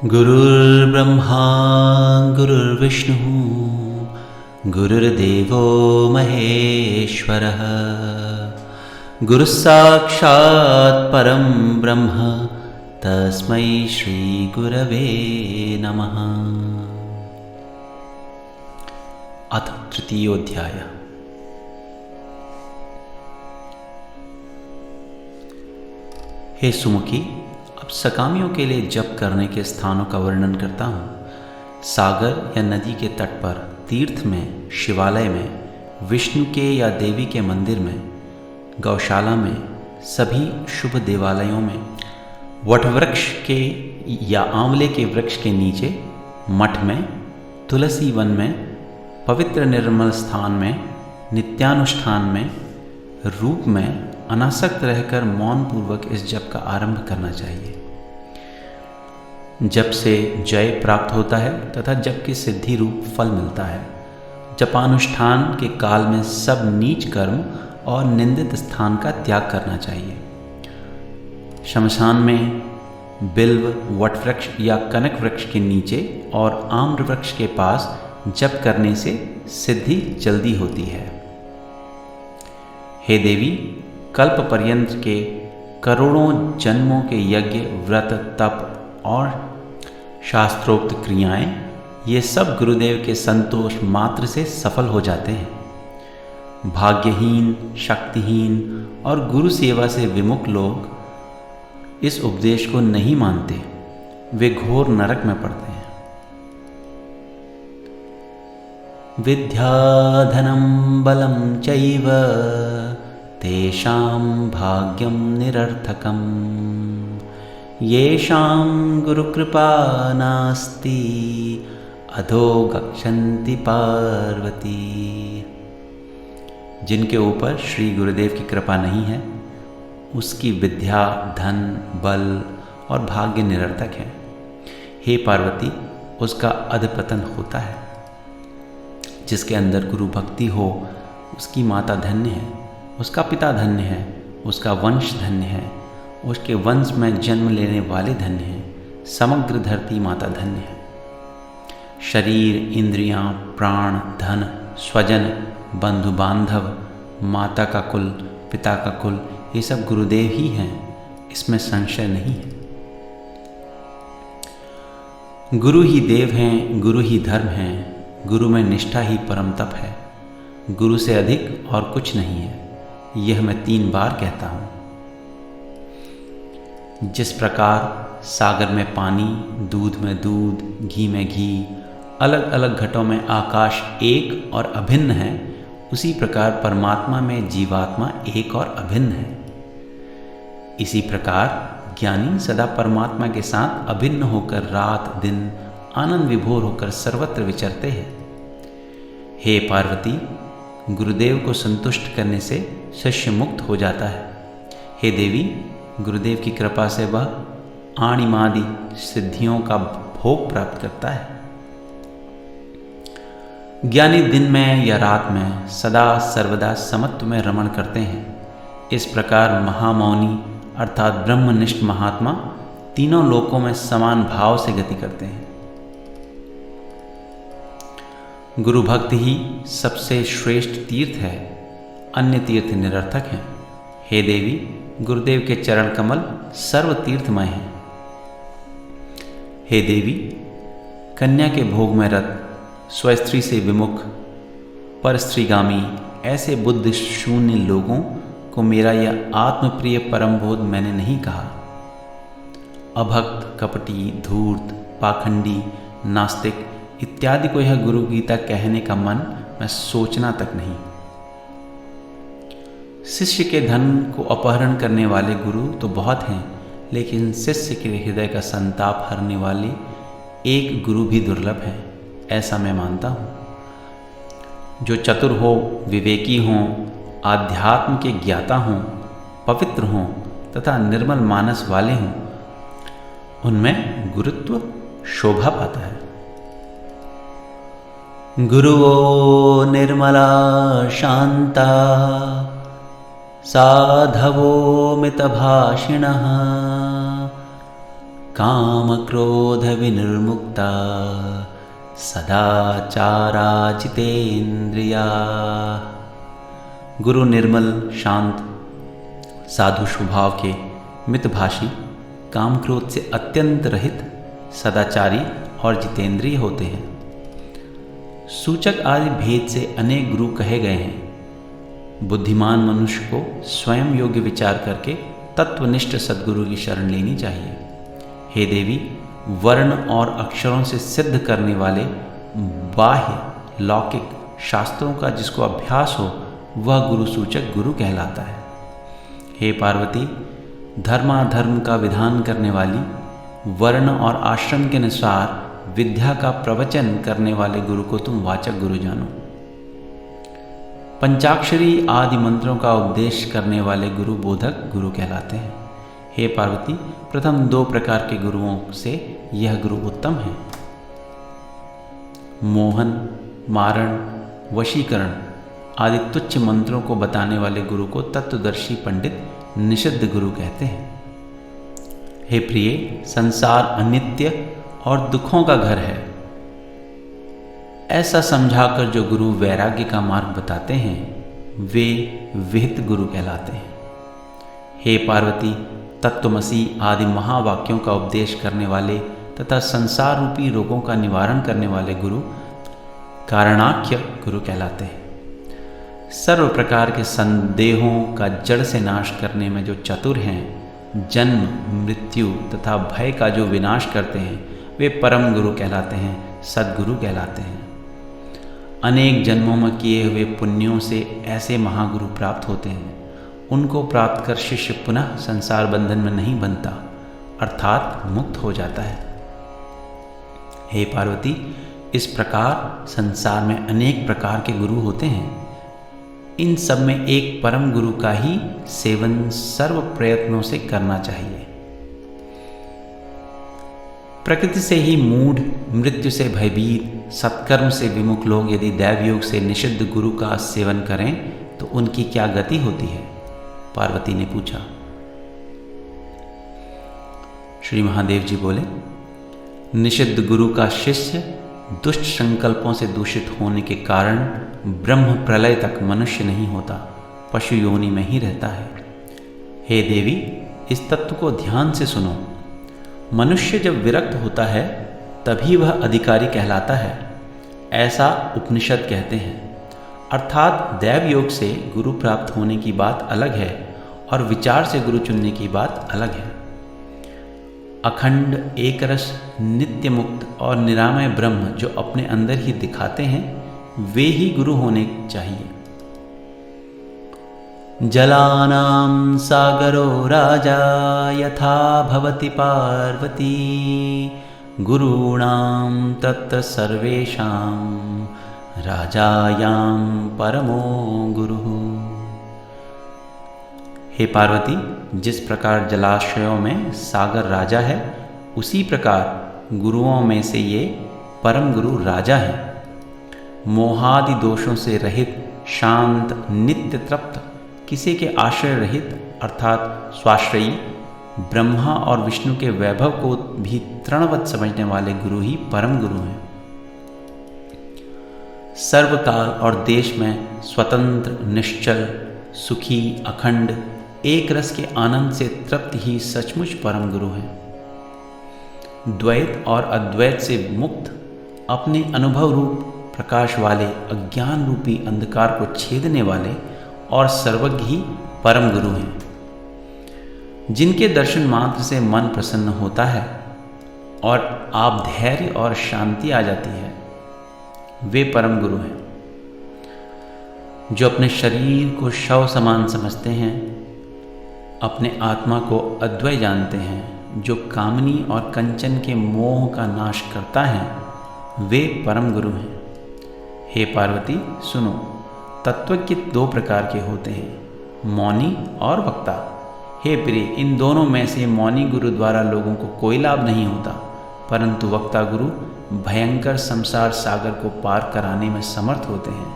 गुरुर्ब्रह्मा गुरुर्विष्णु गुरुर्देवो महेश्वरः गुरुस्साक्षात् परं ब्रह्म तस्मै श्री गुरवे नमः। अथ तृतीयोऽध्याय। हे सुमुखी, अब सकामियों के लिए जप करने के स्थानों का वर्णन करता हूँ। सागर या नदी के तट पर, तीर्थ में, शिवालय में, विष्णु के या देवी के मंदिर में, गौशाला में, सभी शुभ देवालयों में, वटवृक्ष के या आंवले के वृक्ष के नीचे, मठ में, तुलसी वन में, पवित्र निर्मल स्थान में, नित्यानुष्ठान में, रूप में अनासक्त रहकर मौन पूर्वक इस जप का आरंभ करना चाहिए। जप से जय प्राप्त होता है तथा जप की सिद्धि रूप फल मिलता है। जपानुष्ठान के काल में सब नीच कर्म और निंदित स्थान का त्याग करना चाहिए। शमशान में बिल्व, वटवृक्ष या कनक वृक्ष के नीचे और आम्र वृक्ष के पास जप करने से सिद्धि जल्दी होती है। हे देवी, कल्प पर्यंत के करोड़ों जन्मों के यज्ञ, व्रत, तप और शास्त्रोक्त क्रियाएं, ये सब गुरुदेव के संतोष मात्र से सफल हो जाते हैं। भाग्यहीन, शक्तिहीन और गुरु सेवा से विमुख लोग इस उपदेश को नहीं मानते, वे घोर नरक में पड़ते हैं। विद्याधनं बलं चैव तेषां भाग्यं निरर्थकं येषां गुरुकृपा नास्ति अधो गच्छन्ति पार्वती। जिनके ऊपर श्री गुरुदेव की कृपा नहीं है, उसकी विद्या, धन, बल और भाग्य निरर्थक है। हे पार्वती, उसका अधपतन होता है। जिसके अंदर गुरु भक्ति हो, उसकी माता धन्य है, उसका पिता धन्य है, उसका वंश धन्य है, उसके वंश में जन्म लेने वाले धन्य हैं। समग्र धरती माता धन्य है। शरीर, इंद्रियां, प्राण, धन, स्वजन, बंधु बांधव, माता का कुल, पिता का कुल, ये सब गुरुदेव ही हैं, इसमें संशय नहीं है। गुरु ही देव हैं, गुरु ही धर्म हैं, गुरु में निष्ठा ही परम तप है। गुरु से अधिक और कुछ नहीं है, यह मैं 3 बार कहता हूँ। जिस प्रकार सागर में पानी, दूध में दूध, घी में घी, अलग अलग घटों में आकाश एक और अभिन्न है, उसी प्रकार परमात्मा में जीवात्मा एक और अभिन्न है। इसी प्रकार ज्ञानी सदा परमात्मा के साथ अभिन्न होकर रात दिन आनंद विभोर होकर सर्वत्र विचरते हैं। हे पार्वती, गुरुदेव को संतुष्ट करने से शिष्य मुक्त हो जाता है। हे देवी, गुरुदेव की कृपा से वह आणिमादि सिद्धियों का भोग प्राप्त करता है। ज्ञानी दिन में या रात में सदा सर्वदा समत्व में रमण करते हैं। इस प्रकार महामौनी अर्थात ब्रह्मनिष्ठ महात्मा तीनों लोकों में समान भाव से गति करते हैं। गुरु भक्ति ही सबसे श्रेष्ठ तीर्थ है, अन्य तीर्थ निरर्थक हैं। हे देवी, गुरुदेव के चरण कमल सर्व तीर्थमय हैं। हे देवी, कन्या के भोग में रत, स्वस्त्री से विमुख, परस्त्रीगामी ऐसे बुद्धि शून्य लोगों को मेरा यह आत्मप्रिय परम बोध मैंने नहीं कहा। अभक्त, कपटी, धूर्त, पाखंडी, नास्तिक इत्यादि को यह गुरु गीता कहने का मन मैं सोचना तक नहीं। शिष्य के धन को अपहरण करने वाले गुरु तो बहुत हैं, लेकिन शिष्य के हृदय का संताप हरने वाले एक गुरु भी दुर्लभ है, ऐसा मैं मानता हूँ। जो चतुर हो, विवेकी हों, आध्यात्म के ज्ञाता हों, पवित्र हों तथा निर्मल मानस वाले हों, उनमें गुरुत्व शोभा पाता है। गुरुवो निर्मला शांता साधवो मितभाषिणः काम क्रोध विनिर्मुक्ता सदाचारा जितेन्द्रिया। गुरु निर्मल, शांत, साधु स्वभाव के, मितभाषी, काम क्रोध से अत्यंत रहित, सदाचारी और जितेंद्रिय होते हैं। सूचक आदि भेद से अनेक गुरु कहे गए हैं। बुद्धिमान मनुष्य को स्वयं योग्य विचार करके तत्वनिष्ठ सद्गुरु की शरण लेनी चाहिए। हे देवी, वर्ण और अक्षरों से सिद्ध करने वाले बाह्य लौकिक शास्त्रों का जिसको अभ्यास हो वह गुरु सूचक गुरु कहलाता है। हे पार्वती, धर्माधर्म का विधान करने वाली, वर्ण और आश्रम के अनुसार विद्या का प्रवचन करने वाले गुरु को तुम वाचक गुरु जानो। पंचाक्षरी आदि मंत्रों का उपदेश करने वाले गुरु बोधक गुरु कहलाते हैं। हे पार्वती, प्रथम 2 प्रकार के गुरुओं से यह गुरु उत्तम है। मोहन, मारण, वशीकरण आदि तुच्छ मंत्रों को बताने वाले गुरु को तत्वदर्शी पंडित निषिद्ध गुरु कहते हैं। हे प्रिय, संसार अनित्य और दुखों का घर है, ऐसा समझाकर जो गुरु वैराग्य का मार्ग बताते हैं वे विहित गुरु कहलाते हैं। हे पार्वती, तत्वमसी आदि महावाक्यों का उपदेश करने वाले तथा संसार रूपी रोगों का निवारण करने वाले गुरु कारणाख्य गुरु कहलाते हैं। सर्व प्रकार के संदेहों का जड़ से नाश करने में जो चतुर हैं, जन्म, मृत्यु तथा भय का जो विनाश करते हैं वे परम गुरु कहलाते हैं, सद्गुरु कहलाते हैं। अनेक जन्मों में किए हुए पुण्यों से ऐसे महागुरु प्राप्त होते हैं। उनको प्राप्त कर शिष्य पुनः संसार बंधन में नहीं बनता, अर्थात मुक्त हो जाता है। हे पार्वती, इस प्रकार संसार में अनेक प्रकार के गुरु होते हैं। इन सब में एक परम गुरु का ही सेवन सर्व प्रयत्नों से करना चाहिए। प्रकृति से ही मूढ़, मृत्यु से भयभीत, सत्कर्म से विमुख लोग यदि दैवयोग से निषिद्ध गुरु का सेवन करें तो उनकी क्या गति होती है? पार्वती ने पूछा। श्री महादेव जी बोले, निषिद्ध गुरु का शिष्य दुष्ट संकल्पों से दूषित होने के कारण ब्रह्म प्रलय तक मनुष्य नहीं होता, पशु योनि में ही रहता है। हे देवी, इस तत्व को ध्यान से सुनो। मनुष्य जब विरक्त होता है तभी वह अधिकारी कहलाता है, ऐसा उपनिषद कहते हैं। अर्थात दैव योग से गुरु प्राप्त होने की बात अलग है और विचार से गुरु चुनने की बात अलग है। अखंड, एकरस, नित्य मुक्त और निरामय ब्रह्म जो अपने अंदर ही दिखाते हैं वे ही गुरु होने चाहिए। जलानां सागरो राजा यथा भवति पार्वती, गुरूणां तत्र सर्वेषां राजायां परमो गुरुः। हे पार्वती, जिस प्रकार जलाशयों में सागर राजा है उसी प्रकार गुरुओं में से ये परम गुरु राजा हैं। मोहादि दोषों से रहित, शांत, नित्य तृप्त, किसी के आश्रय रहित अर्थात स्वाश्रयी, ब्रह्मा और विष्णु के वैभव को भी तृणवत समझने वाले गुरु ही परम गुरु हैं। सर्वकाल और देश में स्वतंत्र, निश्चल, सुखी, अखंड, एक रस के आनंद से तृप्त ही सचमुच परम गुरु हैं। द्वैत और अद्वैत से मुक्त, अपने अनुभव रूप प्रकाश वाले, अज्ञान रूपी अंधकार को छेदने वाले और सर्वज्ञ ही परम गुरु हैं। जिनके दर्शन मात्र से मन प्रसन्न होता है और आप धैर्य और शांति आ जाती है, वे परम गुरु हैं। जो अपने शरीर को शव समान समझते हैं, अपने आत्मा को अद्वय जानते हैं, जो कामनी और कंचन के मोह का नाश करता है, वे परम गुरु हैं। हे पार्वती, सुनो, तत्वज्ञ 2 प्रकार के होते हैं, मौनी और वक्ता। हे प्रिय, इन दोनों में से मौनी गुरु द्वारा लोगों को कोई लाभ नहीं होता, परंतु वक्ता गुरु भयंकर संसार सागर को पार कराने में समर्थ होते हैं,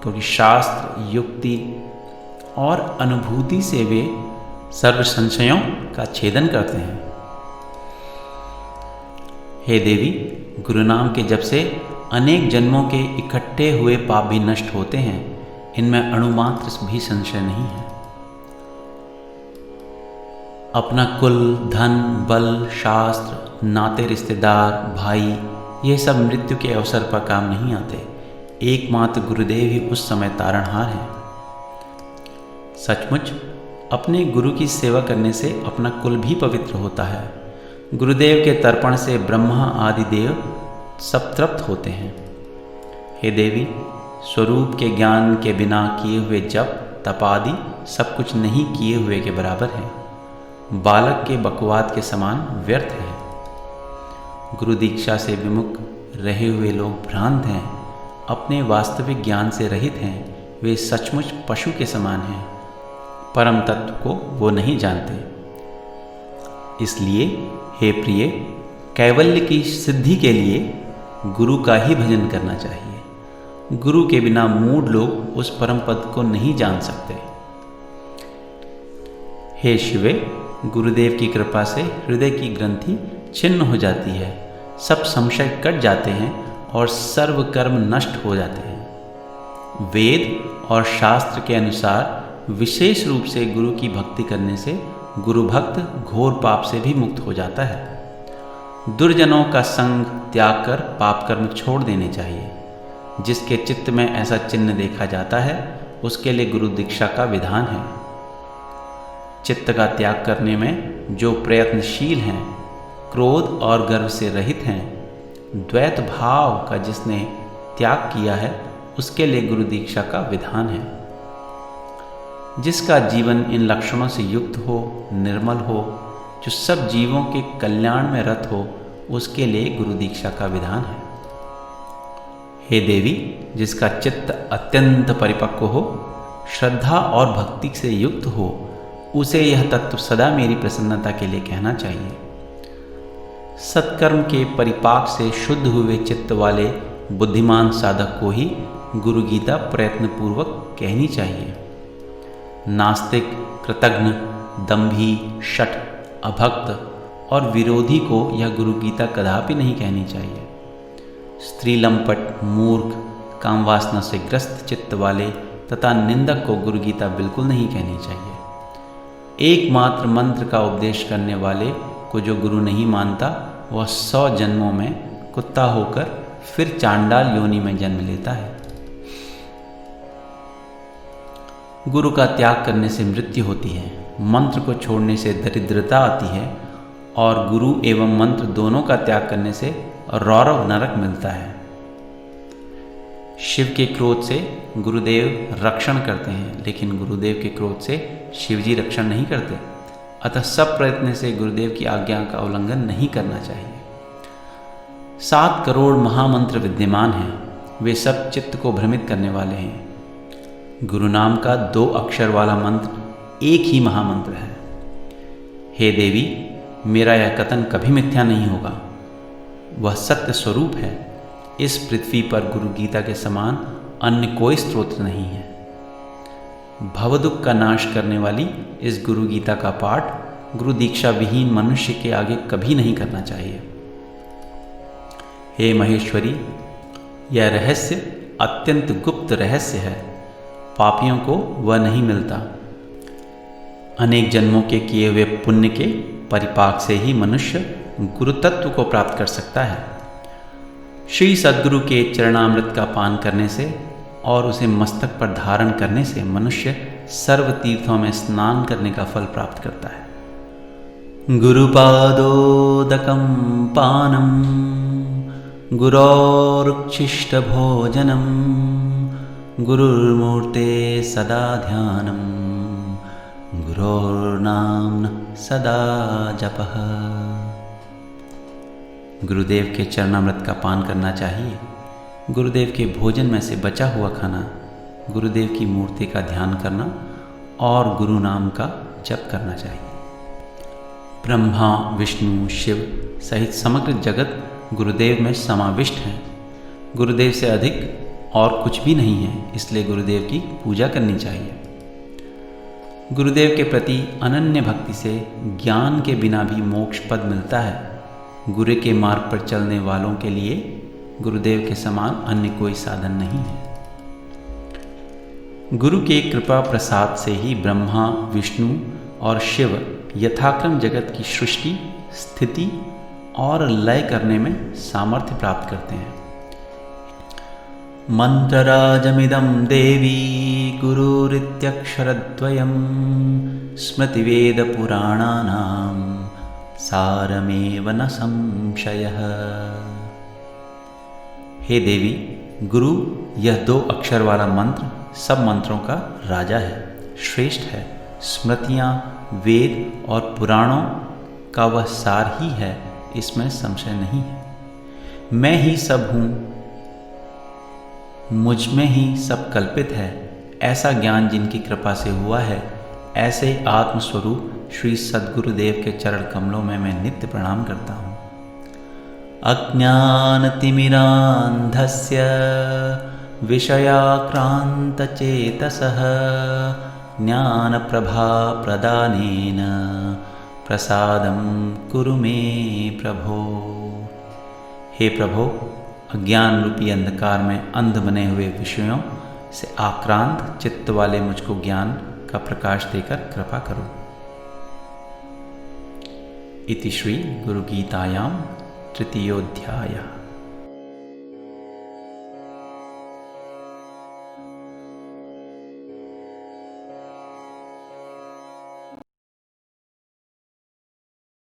क्योंकि शास्त्र, युक्ति और अनुभूति से वे सर्व संशयों का छेदन करते हैं। हे देवी, गुरु नाम के जप से अनेक जन्मों के इकट्ठे हुए पाप भी नष्ट होते हैं, इनमें अणुमात्र भी संशय नहीं है। अपना कुल, धन, बल, शास्त्र, नाते रिश्तेदार, भाई, ये सब मृत्यु के अवसर पर काम नहीं आते। एकमात्र गुरुदेव ही उस समय तारणहार हैं। सचमुच अपने गुरु की सेवा करने से अपना कुल भी पवित्र होता है। गुरुदेव के तर्पण से ब्रह्मा आदि देव सब तृप्त होते हैं। हे देवी, स्वरूप के ज्ञान के बिना किए हुए जप, तप आदि सब कुछ नहीं किए हुए के बराबर है। बालक के बकवाद के समान व्यर्थ है। गुरु दीक्षा से विमुख रहे हुए लोग भ्रांत हैं, अपने वास्तविक ज्ञान से रहित हैं। वे सचमुच पशु के समान हैं, परम तत्व को वो नहीं जानते। इसलिए हे प्रिय, कैवल्य की सिद्धि के लिए गुरु का ही भजन करना चाहिए। गुरु के बिना मूढ़ लोग उस परम पद को नहीं जान सकते। हे शिवे, गुरुदेव की कृपा से हृदय की ग्रंथि छिन्न हो जाती है, सब संशय कट जाते हैं और सर्व कर्म नष्ट हो जाते हैं। वेद और शास्त्र के अनुसार विशेष रूप से गुरु की भक्ति करने से गुरु भक्त घोर पाप से भी मुक्त हो जाता है। दुर्जनों का संग त्याग कर पाप कर्म छोड़ देने चाहिए। जिसके चित्त में ऐसा चिन्ह देखा जाता है, उसके लिए गुरु दीक्षा का विधान है। चित्त का त्याग करने में जो प्रयत्नशील हैं, क्रोध और गर्व से रहित हैं, द्वैत भाव का जिसने त्याग किया है, उसके लिए गुरु दीक्षा का विधान है। जिसका जीवन इन लक्षणों से युक्त हो, निर्मल हो, जो सब जीवों के कल्याण में रत हो, उसके लिए गुरु दीक्षा का विधान है। हे देवी, जिसका चित्त अत्यंत परिपक्व हो, श्रद्धा और भक्ति से युक्त हो, उसे यह तत्व सदा मेरी प्रसन्नता के लिए कहना चाहिए। सत्कर्म के परिपाक से शुद्ध हुए चित्त वाले बुद्धिमान साधक को ही गुरु गीता प्रयत्नपूर्वक कहनी चाहिए। नास्तिक, कृतघ्न, दंभी, शठ, अभक्त और विरोधी को यह गुरु गीता कदापि नहीं कहनी चाहिए। स्त्री लंपट, मूर्ख, कामवासना से ग्रस्त चित्त वाले तथा निंदक को गुरु गीता बिल्कुल नहीं कहनी चाहिए। एकमात्र मंत्र का उपदेश करने वाले को जो गुरु नहीं मानता, वह 100 जन्मों में कुत्ता होकर फिर चांडाल योनि में जन्म लेता है। गुरु का त्याग करने से मृत्यु होती है, मंत्र को छोड़ने से दरिद्रता आती है और गुरु एवं मंत्र दोनों का त्याग करने से रौरव नरक मिलता है। शिव के क्रोध से गुरुदेव रक्षण करते हैं, लेकिन गुरुदेव के क्रोध से शिवजी रक्षण नहीं करते। अतः सब प्रयत्न से गुरुदेव की आज्ञा का उल्लंघन नहीं करना चाहिए। 7 करोड़ महामंत्र विद्यमान हैं, वे सब चित्त को भ्रमित करने वाले हैं। गुरु नाम का 2 अक्षर वाला मंत्र एक ही महामंत्र है। हे देवी, मेरा यह कथन कभी मिथ्या नहीं होगा, वह सत्य स्वरूप है। इस पृथ्वी पर गुरु गीता के समान अन्य कोई स्तोत्र नहीं है। भवदुख का नाश करने वाली इस गुरु गीता का पाठ गुरु दीक्षा विहीन मनुष्य के आगे कभी नहीं करना चाहिए। हे महेश्वरी, यह रहस्य अत्यंत गुप्त रहस्य है, पापियों को वह नहीं मिलता। अनेक जन्मों के किए हुए पुण्य के परिपाक से ही मनुष्य गुरु तत्व को प्राप्त कर सकता है। श्री सद्गुरु के चरणामृत का पान करने से और उसे मस्तक पर धारण करने से मनुष्य सर्व तीर्थों में स्नान करने का फल प्राप्त करता है। गुरुपादोदकं पानम गुरोरुच्छिष्ट भोजनम गुरुर्मूर्ते सदा ध्यानम गुरोर्नाम सदा जपः। गुरुदेव के चरणामृत का पान करना चाहिए। गुरुदेव के भोजन में से बचा हुआ खाना, गुरुदेव की मूर्ति का ध्यान करना और गुरु नाम का जप करना चाहिए। ब्रह्मा, विष्णु, शिव सहित समग्र जगत गुरुदेव में समाविष्ट हैं। गुरुदेव से अधिक और कुछ भी नहीं है, इसलिए गुरुदेव की पूजा करनी चाहिए। गुरुदेव के प्रति अनन्य भक्ति से ज्ञान के बिना भी मोक्ष पद मिलता है। गुरु के मार्ग पर चलने वालों के लिए गुरुदेव के समान अन्य कोई साधन नहीं है। गुरु के कृपा प्रसाद से ही ब्रह्मा, विष्णु और शिव यथाक्रम जगत की सृष्टि, स्थिति और लय करने में सामर्थ्य प्राप्त करते हैं। मंत्रराजमिदं देवी गुरुरित्यक्षरद्वयं स्मृतिवेदपुराणानां सारमेव न संशयः। हे देवी, गुरु यह 2 अक्षर वाला मंत्र सब मंत्रों का राजा है, श्रेष्ठ है। स्मृतियाँ, वेद और पुराणों का वह सार ही है, इसमें संशय नहीं है। मैं ही सब हूँ, मुझ में ही सब कल्पित है, ऐसा ज्ञान जिनकी कृपा से हुआ है, ऐसे आत्मस्वरूप श्री सद्गुरुदेव के चरण कमलों में मैं नित्य प्रणाम करता हूँ। अज्ञानतिमिरान्धस्य विषयाक्रान्तचेतसः ज्ञानप्रभाप्रदानेन प्रसादं कुरु मे प्रभो। हे प्रभो, अज्ञान रूपी अंधकार में अंध बने हुए विषयों से आक्रांत चित्त वाले मुझको ज्ञान का प्रकाश देकर कृपा करो। इति श्री गुरुगीतायां तृतीयोऽध्यायः।